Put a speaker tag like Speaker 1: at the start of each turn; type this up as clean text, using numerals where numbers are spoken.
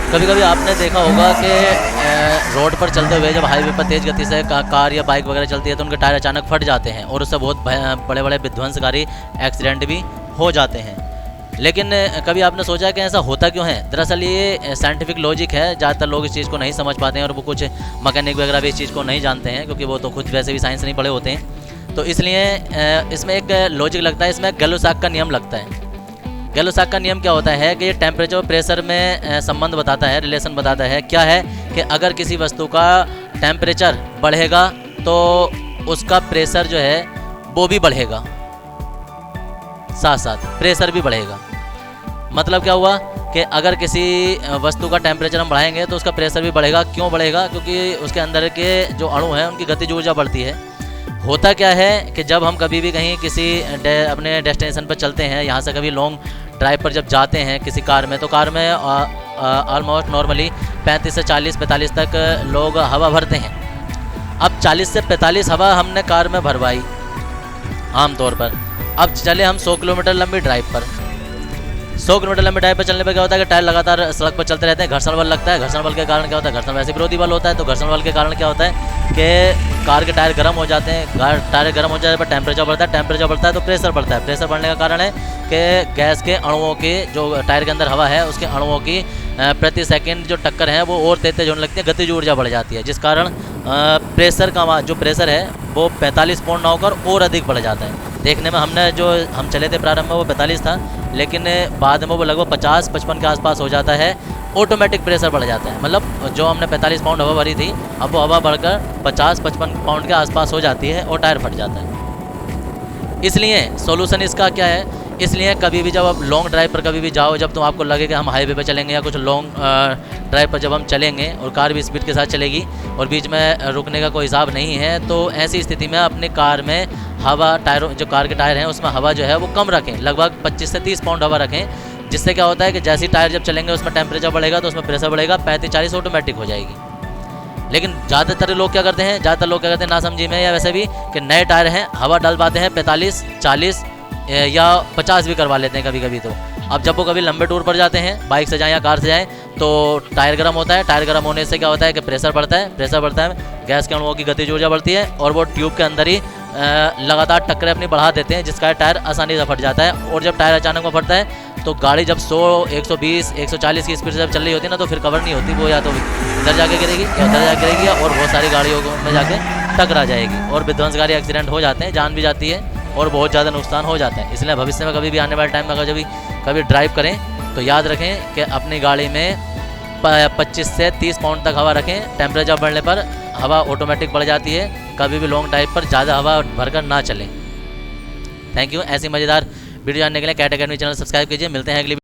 Speaker 1: कभी कभी आपने देखा होगा कि रोड पर चलते हुए जब हाईवे पर तेज़ गति से कार या बाइक वगैरह चलती है तो उनके टायर अचानक फट जाते हैं और उससे बहुत बड़े बड़े विध्वंसकारी एक्सीडेंट भी हो जाते हैं। लेकिन कभी आपने सोचा कि ऐसा होता क्यों है? दरअसल ये साइंटिफिक लॉजिक है। ज़्यादातर लोग इस चीज़ को नहीं समझ पाते हैं और वो कुछ मैकेनिक वगैरह भी इस चीज़ को नहीं जानते हैं, क्योंकि वो तो खुद वैसे भी साइंस नहीं पढ़े होते हैं। तो इसलिए इसमें एक लॉजिक लगता है, इसमें गैलो-सॉक का नियम लगता है। गैलो-सॉक का नियम क्या होता है कि ये टेम्परेचर प्रेशर में संबंध बताता है, रिलेशन बताता है। क्या है कि अगर किसी वस्तु का टेम्परेचर बढ़ेगा तो उसका प्रेशर जो है वो भी बढ़ेगा, साथ साथ प्रेशर भी बढ़ेगा। मतलब क्या हुआ कि अगर किसी वस्तु का टेम्परेचर हम बढ़ाएंगे तो उसका प्रेशर भी बढ़ेगा। क्यों बढ़ेगा? क्योंकि उसके अंदर के जो अणु हैं उनकी गतिज ऊर्जा बढ़ती है। होता क्या है कि जब हम कभी भी कहीं किसी अपने डेस्टिनेशन पर चलते हैं, यहाँ से कभी लॉन्ग ड्राइव पर जब जाते हैं किसी कार में, तो कार में ऑलमोस्ट नॉर्मली 35 से 40-45 तक लोग हवा भरते हैं। अब 40 से 45 हवा हमने कार में भरवाई आम तौर पर। अब चले हम 100 किलोमीटर लंबी ड्राइव पर। 100 किलोमीटर लंबी ड्राइव पर चलने पर क्या होता है कि टायर लगातार सड़क पर चलते रहते हैं, घर्षण बल लगता है। घर्षण बल के कारण क्या होता है? घर्षण वैसे विरोधी बल होता है, तो घर्षण बल के कारण क्या होता है कि कार के टायर गर्म हो जाते हैं। टायर गर्म हो जाने पर टेम्परेचर बढ़ता है, टेम्परेचर बढ़ता है तो प्रेशर बढ़ता है। प्रेशर बढ़ने का कारण है कि गैस के अणुओं की, जो टायर के अंदर हवा है उसके अणुओं की प्रति सेकंड जो टक्कर है वो और तेज होने लगती है, गतिज ऊर्जा बढ़ जाती है, जिस कारण प्रेशर का जो प्रेशर है वो 45 पॉइंट ना होकर और अधिक बढ़ जाता है। देखने में हमने जो हम चले थे प्रारंभ में वो 45 था, लेकिन बाद में वो लगभग 50-55 के आसपास हो जाता है। ऑटोमेटिक प्रेशर बढ़ जाता है। मतलब जो हमने 45 पाउंड हवा भरी थी, अब वो हवा बढ़कर 50-55 पाउंड के आसपास हो जाती है और टायर फट जाता है। इसलिए सॉल्यूशन इसका क्या है? इसलिए कभी भी जब आप लॉन्ग ड्राइव पर कभी भी जाओ, जब तो आपको लगे कि हम हाईवे पे चलेंगे या कुछ लॉन्ग ड्राइव पर जब हम चलेंगे और कार भी स्पीड के साथ चलेगी और बीच में रुकने का कोई हिसाब नहीं है, तो ऐसी स्थिति में अपने कार में हवा, टायरों, जो कार के टायर हैं उसमें हवा जो है वो कम रखें, लगभग 25 से 30 पाउंड हवा रखें। जिससे क्या होता है कि जैसे ही टायर जब चलेंगे उसमें टेम्परेचर बढ़ेगा तो उसमें प्रेशर बढ़ेगा, 35-40 ऑटोमेटिक हो जाएगी। लेकिन ज़्यादातर लोग क्या करते हैं ना समझी में या वैसे भी, कि नए टायर हैं, हवा डाल पाते हैं 45, 40 या 50 भी करवा लेते हैं कभी कभी। तो अब जब वो कभी लंबे टूर पर जाते हैं, बाइक से जाएँ या कार से जाएँ, तो टायर गर्म होता है। टायर गर्म होने से क्या होता है कि प्रेशर बढ़ता है, गैस के अणुओं की गतिज ऊर्जा बढ़ती है और वो ट्यूब के अंदर ही लगातार टक्करें अपनी बढ़ा देते हैं, जिसका टायर आसानी से फट जाता है। और जब टायर अचानक में फटता है तो गाड़ी जब 100, 120, 140 की स्पीड से जब चल रही होती है ना, तो फिर कवर नहीं होती, वो या तो इधर जाके गिरेगी या उधर जाके गिरेगी और बहुत सारी गाड़ियों में जाके टकरा जाएगी और विध्वंसकारी एक्सीडेंट हो जाते हैं, जान भी जाती है और बहुत ज़्यादा नुकसान हो जाता है। इसलिए भविष्य में कभी भी आने वाले टाइम में अगर जब कभी ड्राइव करें तो याद रखें कि अपनी गाड़ी में 25 से 30 पाउंड तक हवा रखें। टेम्परेचर बढ़ने पर हवा ऑटोमेटिक बढ़ जाती है। कभी भी लॉन्ग ड्राइव पर ज़्यादा हवा भरकर ना चलें। Thank you. ऐसी मज़ेदार वीडियो जानने के लिए कैट अकेडमी चैनल सब्सक्राइब कीजिए। मिलते हैं अगली